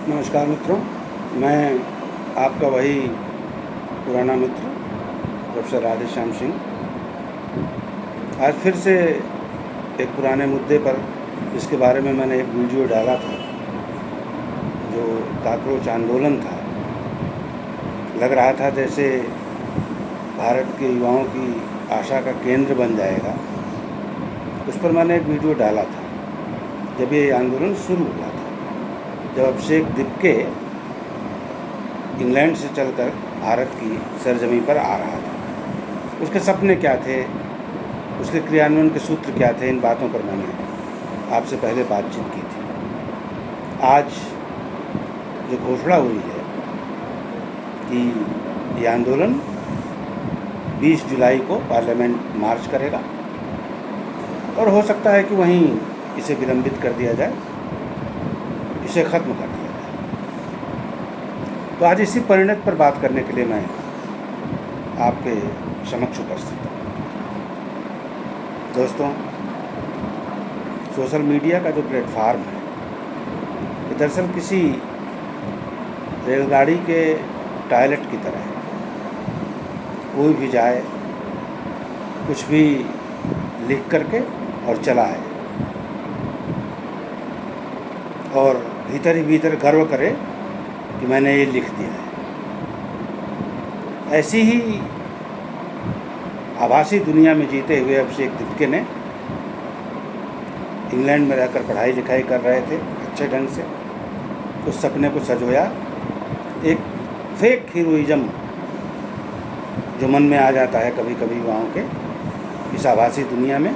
नमस्कार मित्रों, मैं आपका वही पुराना मित्र प्रोफेसर राधेश्याम सिंह आज फिर से एक पुराने मुद्दे पर, जिसके बारे में मैंने एक वीडियो डाला था, जो काकरोच आंदोलन था। लग रहा था जैसे भारत के युवाओं की आशा का केंद्र बन जाएगा। उस पर मैंने एक वीडियो डाला था जब ये आंदोलन शुरू हुआ था, जब अभिषेक दिपके इंग्लैंड से चलकर भारत की सरजमी पर आ रहा था। उसके सपने क्या थे, उसके क्रियान्वयन के सूत्र क्या थे, इन बातों पर मैंने आपसे पहले बातचीत की थी। आज जो घोषणा हुई है कि ये आंदोलन 20 जुलाई को पार्लियामेंट मार्च करेगा और हो सकता है कि वहीं इसे विलंबित कर दिया जाए, इसे ख़त्म कर दिया जाए। तो आज इसी परिणत पर बात करने के लिए मैं आपके समक्ष उपस्थित हूँ। दोस्तों, सोशल मीडिया का जो प्लेटफार्म है, ये दरअसल किसी रेलगाड़ी के टॉयलेट की तरह है। कोई भी जाए, कुछ भी लिख करके और चला है, और भीतर ही भीतर गर्व करे कि मैंने ये लिख दिया है। ऐसी ही आभासी दुनिया में जीते हुए अभिषेक दिपके ने इंग्लैंड में रहकर पढ़ाई लिखाई कर रहे थे अच्छे ढंग से, उस सपने को सजोया। एक फेक हीरोइज्म जो मन में आ जाता है कभी कभी युवाओं के इस आभासी दुनिया में,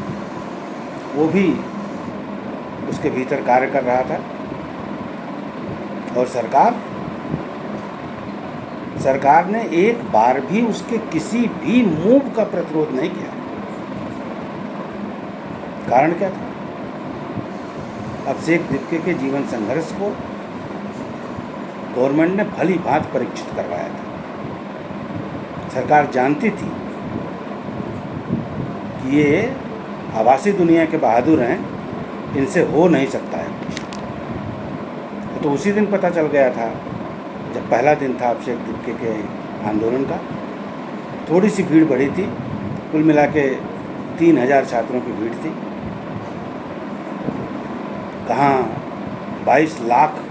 वो भी उसके भीतर कार्य कर रहा था। और सरकार ने एक बार भी उसके किसी भी मूव का प्रतिरोध नहीं किया। कारण क्या था? अभिषेक दिपके के जीवन संघर्ष को गवर्नमेंट ने भली भांति परीक्षित करवाया था। सरकार जानती थी कि ये आभासी दुनिया के बहादुर हैं, इनसे हो नहीं सकता है। तो उसी दिन पता चल गया था, जब पहला दिन था अभिषेक दिपके के आंदोलन का। थोड़ी सी भीड़ बढ़ी थी, कुल मिला के 3000 छात्रों की भीड़ थी। कहाँ 22 लाख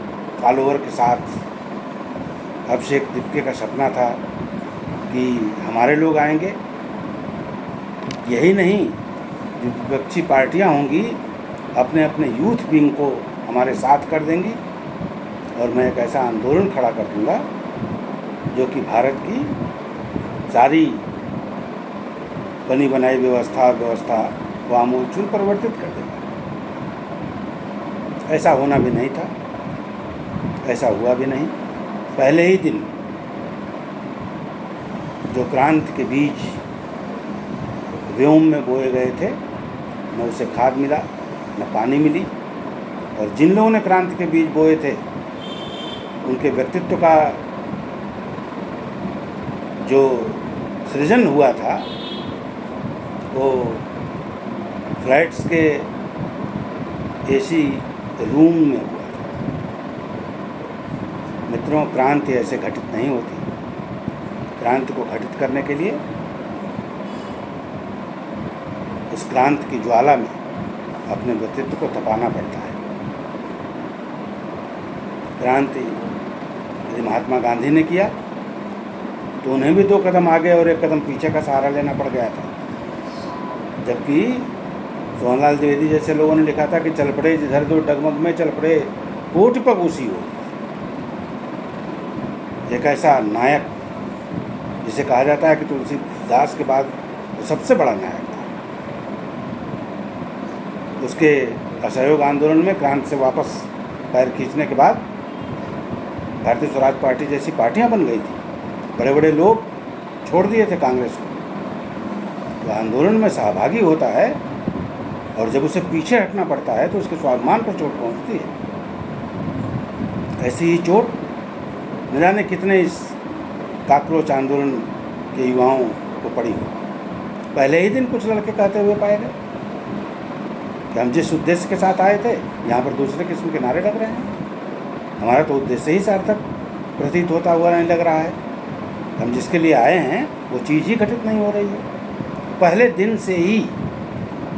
फॉलोअर के साथ अभिषेक दिपके का सपना था कि हमारे लोग आएंगे। यही नहीं, जो विपक्षी पार्टियां होंगी अपने अपने यूथ विंग को हमारे साथ कर देंगी, और मैं एक ऐसा आंदोलन खड़ा कर दूंगा जो कि भारत की सारी बनी बनाई व्यवस्था को आमूलचूल परिवर्तित कर देगा। ऐसा होना भी नहीं था, ऐसा हुआ भी नहीं। पहले ही दिन जो क्रांति के बीज व्योम में बोए गए थे, न उसे खाद मिला, न पानी मिली। और जिन लोगों ने क्रांति के बीज बोए थे, उनके व्यक्तित्व का जो सृजन हुआ था, वो फ्लैट्स के एसी रूम में हुआ था। मित्रों, क्रांति ऐसे घटित नहीं होती। क्रांति को घटित करने के लिए उस क्रांति की ज्वाला में अपने व्यक्तित्व को तपाना पड़ता है। क्रांति यदि महात्मा गांधी ने किया तो उन्हें भी 2 कदम आगे और 1 कदम पीछे का सहारा लेना पड़ गया था। जबकि सोहनलाल द्विवेदी जैसे लोगों ने लिखा था कि चल पड़े जिधर दो डगमग में चल पड़े कोट पगूसी हो। एक ऐसा नायक जिसे कहा जाता है कि तुलसीदास के बाद वो सबसे बड़ा नायक था। उसके असहयोग आंदोलन में क्रांति से वापस पैर खींचने के बाद भारतीय स्वराज पार्टी जैसी पार्टियां बन गई थी। बड़े बड़े लोग छोड़ दिए थे कांग्रेस को। तो आंदोलन में सहभागी होता है और जब उसे पीछे हटना पड़ता है तो उसके स्वाभिमान पर चोट पहुंचती है। ऐसी ही चोट न जाने कितने इस काकरोच आंदोलन के युवाओं को पड़ी हो। पहले ही दिन कुछ लड़के कहते हुए पाए गए कि हम जिस उद्देश्य के साथ आए थे, यहाँ पर दूसरे किस्म के नारे लग रहे हैं। हमारा तो उद्देश्य ही सार्थक प्रतीत होता हुआ नहीं लग रहा है। हम जिसके लिए आए हैं वो चीज़ ही घटित नहीं हो रही है। पहले दिन से ही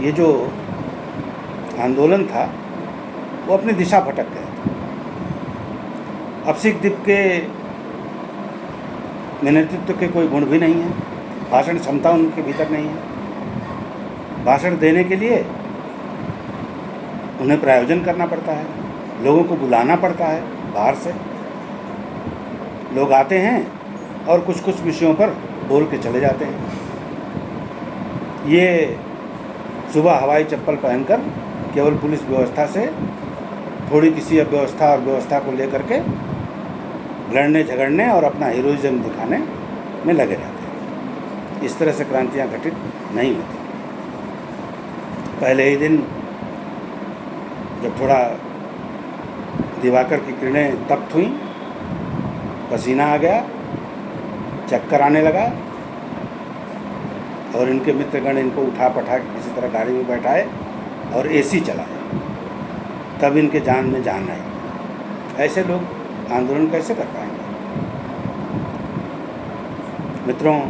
ये जो आंदोलन था वो अपनी दिशा भटक गया था। अब सिख दीप के नेतृत्व के कोई गुण भी नहीं है, भाषण क्षमता उनके भीतर नहीं है। भाषण देने के लिए उन्हें प्रायोजन करना पड़ता है, लोगों को बुलाना पड़ता है, बाहर से लोग आते हैं और कुछ कुछ विषयों पर बोल के चले जाते हैं। ये सुबह हवाई चप्पल पहनकर केवल पुलिस व्यवस्था से थोड़ी किसी अव्यवस्था और व्यवस्था को लेकर के लड़ने झगड़ने और अपना हीरोइज्म दिखाने में लगे रहते हैं। इस तरह से क्रांतियाँ घटित नहीं होती। पहले ही दिन जब थोड़ा दिवाकर की किरणें तप्त हुई, पसीना आ गया, चक्कर आने लगा और इनके मित्रगण इनको उठा पठा के किसी तरह गाड़ी में बैठाए और एसी चलाए, तब इनके जान में जान आई। ऐसे लोग आंदोलन कैसे कर पाएंगे? मित्रों,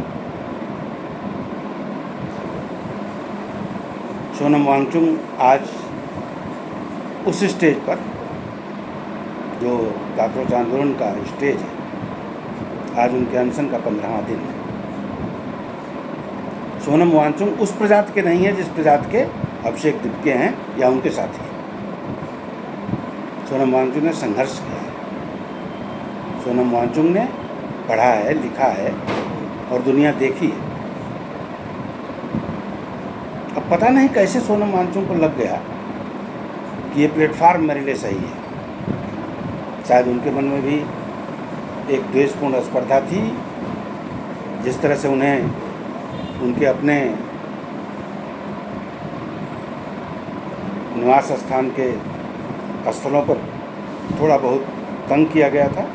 सोनम वांगचुक आज उस स्टेज पर जो काकरोच आंदोलन का स्टेज है, आज उनके अनशन का 15वां दिन है। सोनम वांगचुक उस प्रजाति के नहीं है जिस प्रजाति के अभिषेक दीपके हैं या उनके साथी हैं। सोनम वांगचुक ने संघर्ष किया है, सोनम वांगचुक ने पढ़ा है, लिखा है और दुनिया देखी है। अब पता नहीं कैसे सोनम वांगचुक को लग गया कि ये प्लेटफार्म मेरे लिए सही है। शायद उनके मन में भी एक द्वेषपूर्ण स्पर्धा थी। जिस तरह से उन्हें उनके अपने निवास स्थान के स्थलों पर थोड़ा बहुत तंग किया गया था,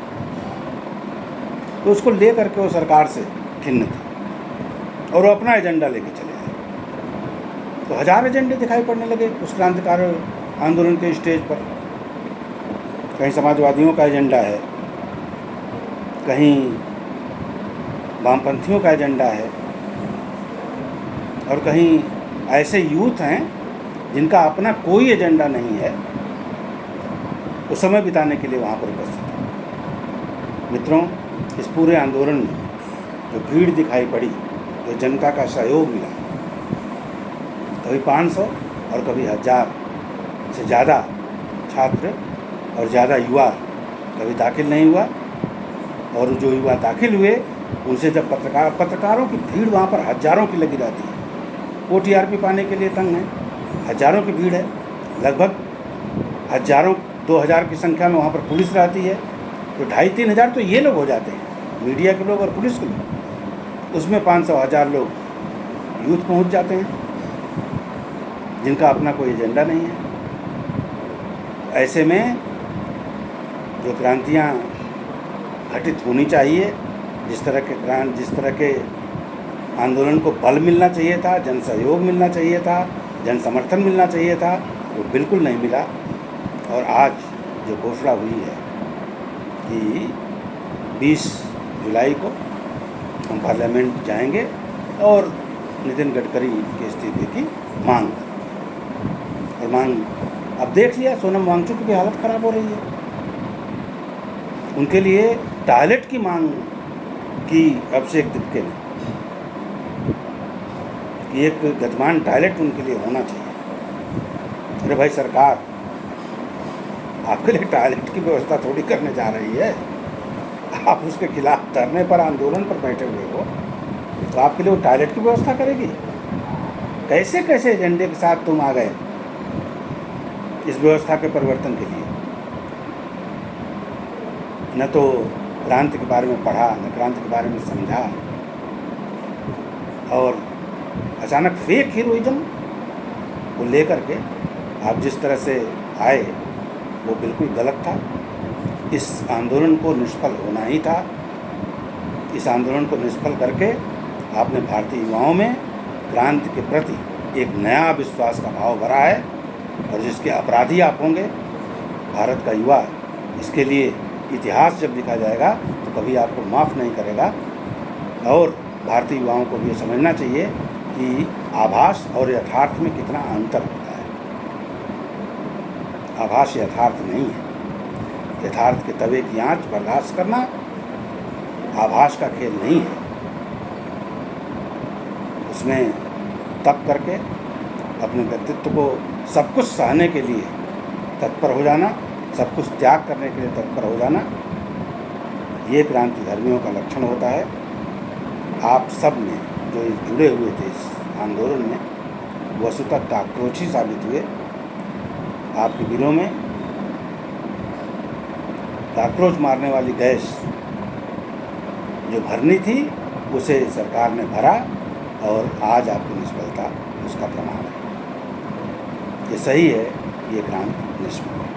तो उसको ले करके वो सरकार से खिन्न थे और वो अपना एजेंडा लेके चले आए। तो हजार एजेंडे दिखाई पड़ने लगे उस क्रांतिकारी आंदोलन के स्टेज पर। कहीं समाजवादियों का एजेंडा है, कहीं वामपंथियों का एजेंडा है और कहीं ऐसे यूथ हैं जिनका अपना कोई एजेंडा नहीं है, वो समय बिताने के लिए वहाँ पर उपस्थित है। मित्रों, इस पूरे आंदोलन में जो भीड़ दिखाई पड़ी, जो जनता का सहयोग मिला, कभी 500 और कभी 1000 से ज़्यादा छात्र और ज़्यादा युवा कभी दाखिल नहीं हुआ, और जो युवा दाखिल हुए उनसे जब पत्रकारों की भीड़ वहाँ पर हज़ारों की लगी रहती है। वो टीआरपी पाने के लिए तंग है, हज़ारों की भीड़ है, लगभग 2000 की संख्या में वहाँ पर पुलिस रहती है, तो 2500-3000 हज़ार तो ये लोग हो जाते हैं, मीडिया के लोग और पुलिस के लोग। उसमें 500-1000 लोग यूथ पहुँच जाते हैं जिनका अपना कोई एजेंडा नहीं है। ऐसे में जो क्रांतियाँ घटित होनी चाहिए, जिस तरह के आंदोलन को बल मिलना चाहिए था, जन सहयोग मिलना चाहिए था, जन समर्थन मिलना चाहिए था, वो बिल्कुल नहीं मिला। और आज जो घोषणा हुई है कि 20 जुलाई को हम पार्लियामेंट जाएंगे और नितिन गडकरी के इस्तीफे की मांग, और मांग अब देख लिया सोनम वांगचुक की भी हालत ख़राब हो रही है। उनके लिए टॉयलेट की मांग की अभिषेक दीपके ने कि एक गतिमान टॉयलेट उनके लिए होना चाहिए। अरे भाई, सरकार आपके लिए टॉयलेट की व्यवस्था थोड़ी करने जा रही है। आप उसके खिलाफ धरने पर, आंदोलन पर बैठे हुए हो, तो आपके लिए वो टॉयलेट की व्यवस्था करेगी? कैसे कैसे एजेंडे के साथ तुम आ गए इस व्यवस्था के परिवर्तन के लिए? न तो क्रांति के बारे में पढ़ा, न क्रांति के बारे में समझा, और अचानक फेक हीरोइज्म को लेकर के आप जिस तरह से आए वो बिल्कुल गलत था। इस आंदोलन को निष्फल होना ही था। इस आंदोलन को निष्फल करके आपने भारतीय युवाओं में क्रांति के प्रति एक नया विश्वास का भाव भरा है, और जिसके अपराधी आप होंगे। भारत का युवा इसके लिए इतिहास जब लिखा जाएगा तो कभी आपको माफ़ नहीं करेगा। और भारतीय युवाओं को भी ये समझना चाहिए कि आभास और यथार्थ में कितना अंतर होता है। आभास यथार्थ नहीं है। यथार्थ के तवे की आंच बर्दाश्त करना आभास का खेल नहीं है। उसमें तप करके अपने व्यक्तित्व को सब कुछ सहने के लिए तत्पर हो जाना, सब कुछ त्याग करने के लिए तत्पर हो जाना, ये क्रांति धर्मियों का लक्षण होता है। आप सब ने जो जुड़े हुए थे इस आंदोलन में वस्तुतः काक्रोची साबित हुए। आपके दिलों में काक्रोच मारने वाली गैस जो भरनी थी उसे सरकार ने भरा और आज आपकी निष्फलता उसका प्रमाण है। ये सही है, ये क्रांति निष्फल है।